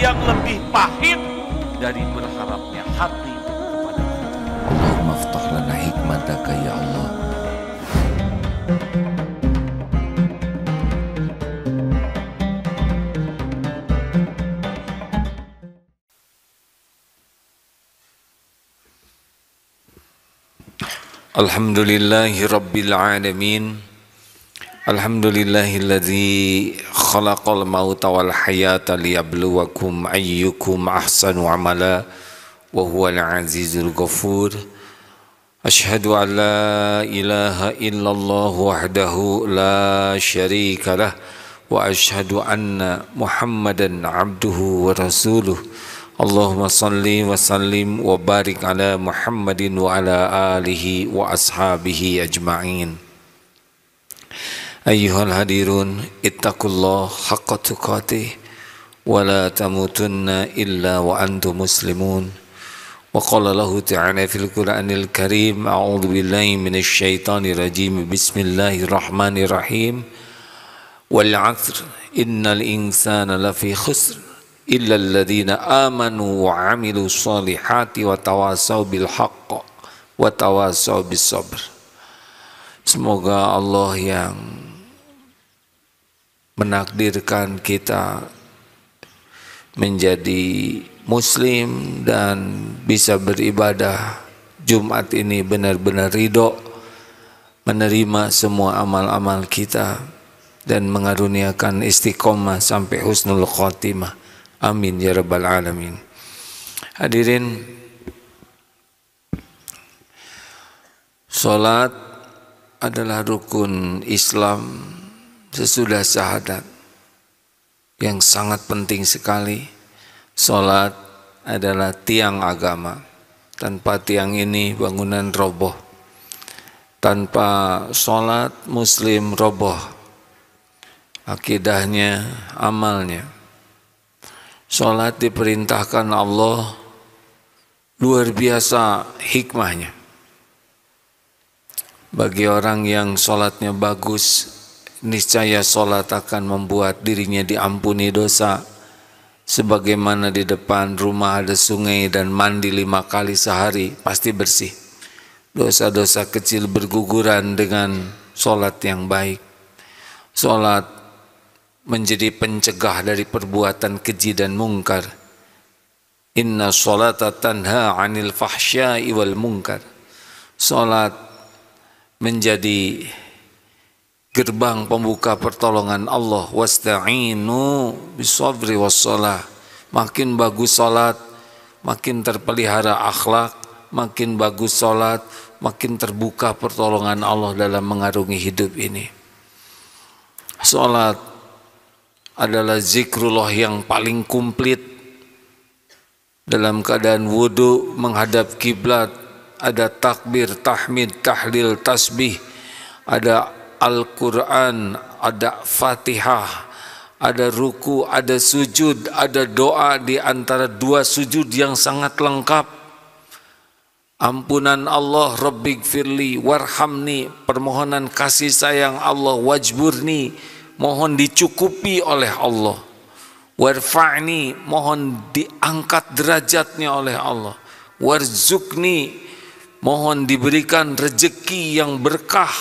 yang lebih pahit dari berharapnya hati kepada kita. Allahumma aftah lana hikmataka ya Allah. Alhamdulillahi rabbil alamin. Alhamdulillahilladzi khalaqal mauta wal hayata liyabluwakum ayyukum ahsanu amala wa huwal azizul ghafur. Asyhadu an la ilaha illallah wahdahu la syarika lah wa asyhadu anna Muhammadan abduhu wa rasuluh. Allahumma salli wa sallim wa barik ala Muhammadin wa ala alihi wa ashabihi ajma'in. Ayyuhal hadirun, ittaqullah haqqa tuqatih wa la tamutunna illa wa antum muslimun. Wa qala lahu ta'ala fil Qur'anil Karim, a'udzu billahi minasy syaithanir rajim. Bismillahirrahmanirrahim. Wal 'asr innal insana lafi khusr illa alladhina amanu wa 'amilus solihati wa tawasaw bil haqq wa tawasaw bis sabr. Semoga Allah yang menakdirkan kita menjadi muslim dan bisa beribadah Jumat ini benar-benar ridho, menerima semua amal-amal kita dan mengaruniakan istiqomah sampai husnul khotimah. Amin ya rabbal alamin. Hadirin, salat adalah rukun Islam sesudah syahadat yang sangat penting sekali. Salat adalah tiang agama. Tanpa tiang ini bangunan roboh. Tanpa salat muslim roboh akidahnya, amalnya. Salat diperintahkan Allah, luar biasa hikmahnya. Bagi orang yang salatnya bagus, niscaya salat akan membuat dirinya diampuni dosa. Sebagaimana di depan rumah ada sungai dan mandi 5 kali sehari, pasti bersih. Dosa-dosa kecil berguguran dengan salat yang baik. Salat menjadi pencegah dari perbuatan keji dan mungkar. Inna sholata tanha 'anil fahsya'i wal munkar. Salat menjadi gerbang pembuka pertolongan Allah. Wasta'inu bisabri wassalah. Makin bagus salat, makin terpelihara akhlak. Makin bagus salat, makin terbuka pertolongan Allah dalam mengarungi hidup ini. Salat adalah zikrullah yang paling komplit. Dalam keadaan wudu menghadap kiblat, ada takbir, tahmid, tahlil, tasbih, ada Al-Quran, ada Fatihah, ada ruku, ada sujud, ada doa di antara 2 sujud yang sangat lengkap. Ampunan Allah, Rabbighfirli warhamni, permohonan kasih sayang Allah, wajburni, mohon dicukupi oleh Allah. Warfa'ni, mohon diangkat derajatnya oleh Allah. Warzukni, mohon diberikan rezeki yang berkah.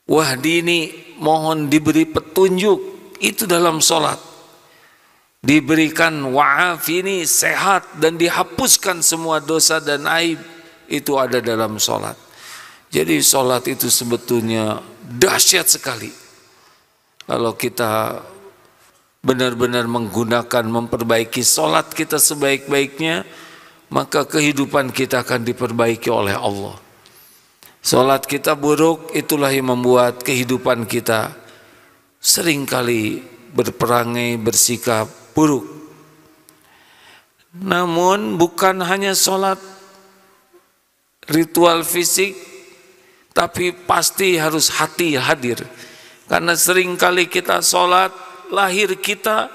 Wahdini, mohon diberi petunjuk. Itu dalam salat. Diberikan wa'afini, sehat dan dihapuskan semua dosa dan aib. Itu ada dalam salat. Jadi salat itu sebetulnya dahsyat sekali. Kalau kita benar-benar menggunakan, memperbaiki salat kita sebaik-baiknya, maka kehidupan kita akan diperbaiki oleh Allah. Salat kita buruk, itulah yang membuat kehidupan kita seringkali berperangai, bersikap buruk. Namun bukan hanya salat ritual fisik, tapi pasti harus hati hadir. Karena seringkali kita sholat, lahir kita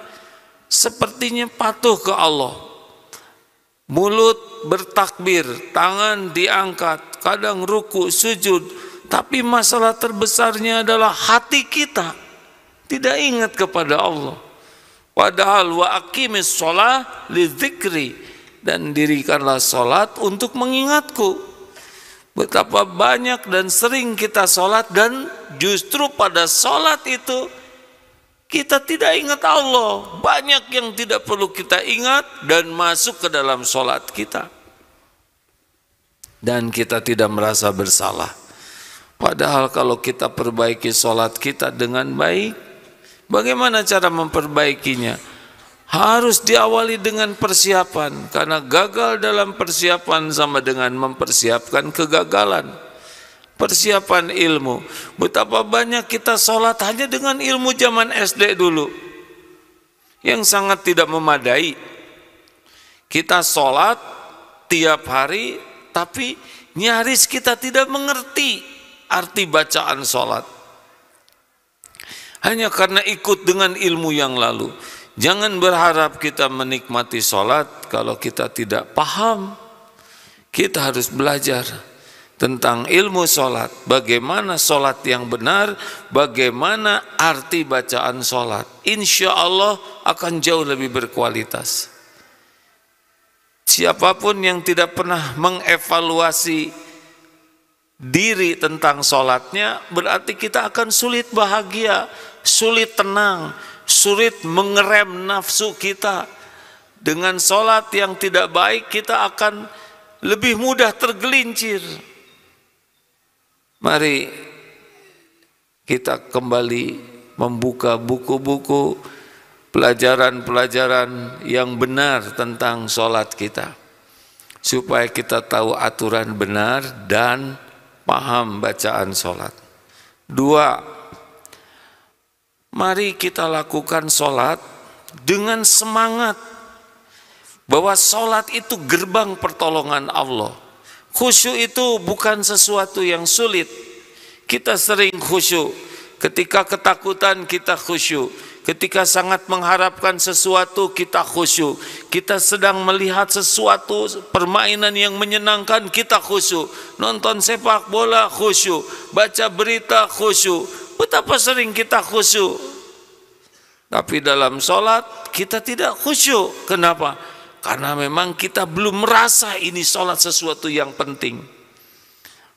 sepertinya patuh ke Allah. Mulut bertakbir, tangan diangkat, kadang ruku, sujud. Tapi masalah terbesarnya adalah hati kita tidak ingat kepada Allah. Padahal wa aqimis shalah lidzikri, dan dirikanlah salat untuk mengingatku. Betapa banyak dan sering kita salat dan justru pada salat itu kita tidak ingat Allah. Banyak yang tidak perlu kita ingat dan masuk ke dalam salat kita. Dan kita tidak merasa bersalah. Padahal kalau kita perbaiki salat kita dengan baik, bagaimana cara memperbaikinya? Harus diawali dengan persiapan, karena gagal dalam persiapan sama dengan mempersiapkan kegagalan. Persiapan ilmu, betapa banyak kita sholat hanya dengan ilmu zaman SD dulu, yang sangat tidak memadai. Kita sholat tiap hari, tapi nyaris kita tidak mengerti arti bacaan sholat. Hanya karena ikut dengan ilmu yang lalu. Jangan berharap kita menikmati sholat kalau kita tidak paham. Kita harus belajar tentang ilmu sholat, bagaimana sholat yang benar, bagaimana arti bacaan sholat. Insya Allah akan jauh lebih berkualitas. Siapapun yang tidak pernah mengevaluasi diri tentang sholatnya, berarti kita akan sulit bahagia, sulit tenang, sulit mengerem nafsu kita. Dengan sholat yang tidak baik kita akan lebih mudah tergelincir. Mari kita kembali membuka buku-buku pelajaran-pelajaran yang benar tentang sholat kita, supaya kita tahu aturan benar dan paham bacaan sholat. 2, mari kita lakukan sholat dengan semangat bahwa sholat itu gerbang pertolongan Allah. Khusyuk itu bukan sesuatu yang sulit. Kita sering khusyuk. Ketika ketakutan kita khusyuk. Ketika sangat mengharapkan sesuatu kita khusyuk. Kita sedang melihat sesuatu permainan yang menyenangkan kita khusyuk. Nonton sepak bola khusyuk. Baca berita khusyuk. Betapa sering kita khusyuk. Tapi dalam sholat kita tidak khusyuk. Kenapa? Karena memang kita belum merasa ini sholat sesuatu yang penting.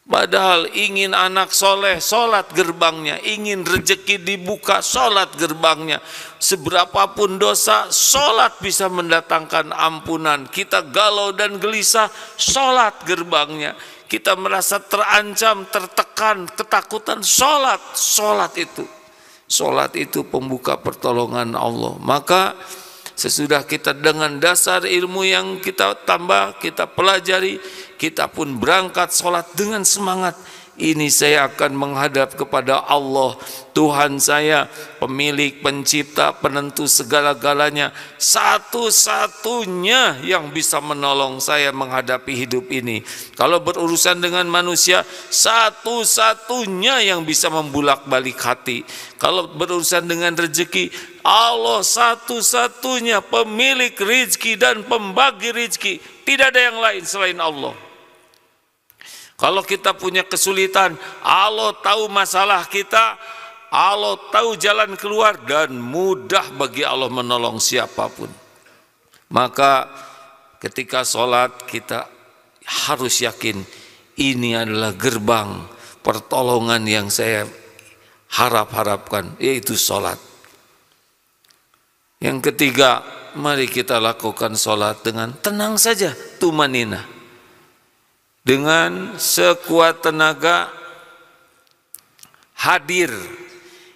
Padahal ingin anak soleh, sholat gerbangnya. Ingin rezeki dibuka, sholat gerbangnya. Seberapapun dosa, sholat bisa mendatangkan ampunan. Kita galau dan gelisah, sholat gerbangnya. Kita merasa terancam, tertekan, ketakutan, sholat. Sholat itu pembuka pertolongan Allah. Maka sesudah kita dengan dasar ilmu yang kita tambah, kita pelajari, kita pun berangkat sholat dengan semangat. Ini saya akan menghadap kepada Allah, Tuhan saya, pemilik, pencipta, penentu segala-galanya, satu-satunya yang bisa menolong saya menghadapi hidup ini. Kalau berurusan dengan manusia, satu-satunya yang bisa membulak-balik hati. Kalau berurusan dengan rezeki, Allah satu-satunya pemilik rezeki dan pembagi rezeki. Tidak ada yang lain selain Allah. Kalau kita punya kesulitan, Allah tahu masalah kita, Allah tahu jalan keluar, dan mudah bagi Allah menolong siapapun. Maka ketika sholat kita harus yakin ini adalah gerbang pertolongan yang saya harapkan, yaitu sholat. Yang ketiga, mari kita lakukan sholat dengan tenang saja, tumanina. Dengan sekuat tenaga hadir,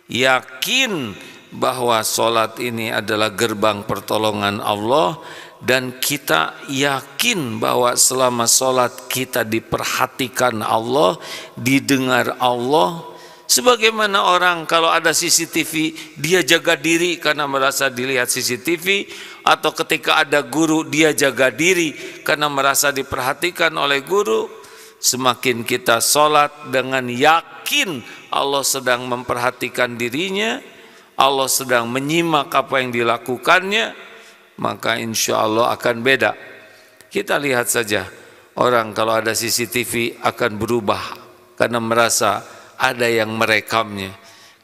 yakin bahwa sholat ini adalah gerbang pertolongan Allah, dan kita yakin bahwa selama sholat kita diperhatikan Allah, didengar Allah. Sebagaimana orang kalau ada CCTV dia jaga diri karena merasa dilihat CCTV, atau ketika ada guru dia jaga diri karena merasa diperhatikan oleh guru. Semakin kita sholat dengan yakin Allah sedang memperhatikan dirinya, Allah sedang menyimak apa yang dilakukannya, maka insya Allah akan beda. Kita lihat saja, orang kalau ada CCTV akan berubah karena merasa ada yang merekamnya.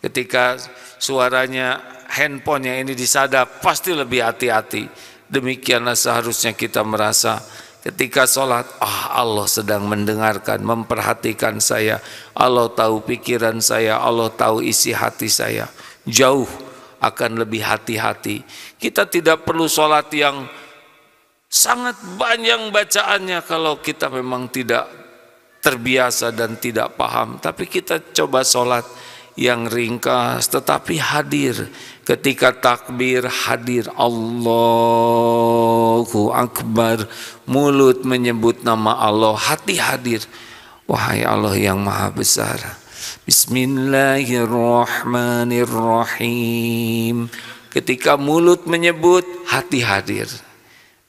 Ketika suaranya handphonenya ini disadap, pasti lebih hati-hati. Demikianlah seharusnya kita merasa ketika sholat, Allah sedang mendengarkan, memperhatikan saya. Allah tahu pikiran saya, Allah tahu isi hati saya. Jauh akan lebih hati-hati. Kita tidak perlu sholat yang sangat banyak bacaannya kalau kita memang tidak terbiasa dan tidak paham. Tapi kita coba sholat yang ringkas tetapi hadir. Ketika takbir hadir Allahu Akbar, mulut menyebut nama Allah, hati hadir. Wahai Allah yang maha besar, Bismillahirrahmanirrahim. Ketika mulut menyebut, hati hadir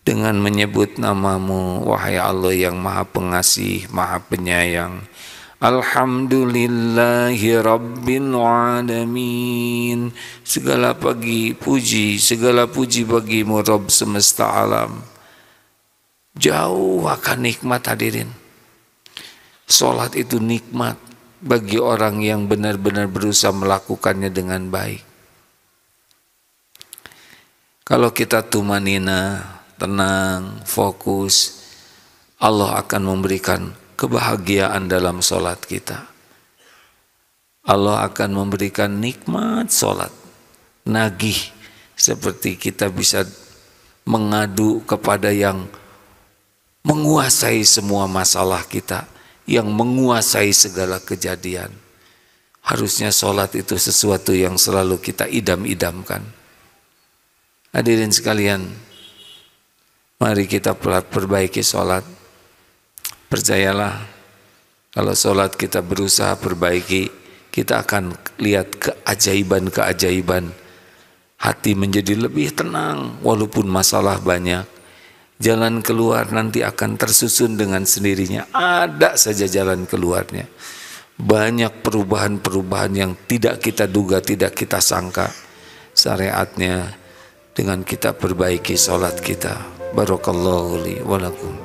dengan menyebut namamu, wahai Allah yang maha pengasih, maha penyayang. Alhamdulillahi Rabbil Alamin. Segala puji bagimu Rabb semesta alam. Jauh akan nikmat hadirin. Salat itu nikmat bagi orang yang benar-benar berusaha melakukannya dengan baik. Kalau kita tumanina, tenang, fokus, Allah akan memberikan kebahagiaan dalam sholat kita. Allah akan memberikan nikmat sholat, nagih, seperti kita bisa mengadu kepada yang menguasai semua masalah kita, yang menguasai segala kejadian. Harusnya sholat itu sesuatu yang selalu kita idam-idamkan. Hadirin sekalian, mari kita perbaiki sholat. Percayalah, kalau sholat kita berusaha perbaiki, kita akan lihat keajaiban-keajaiban. Hati menjadi lebih tenang walaupun masalah banyak. Jalan keluar nanti akan tersusun dengan sendirinya. Ada saja jalan keluarnya. Banyak perubahan-perubahan yang tidak kita duga, tidak kita sangka. Syariatnya dengan kita perbaiki sholat kita. Barakallahu li wa lakum.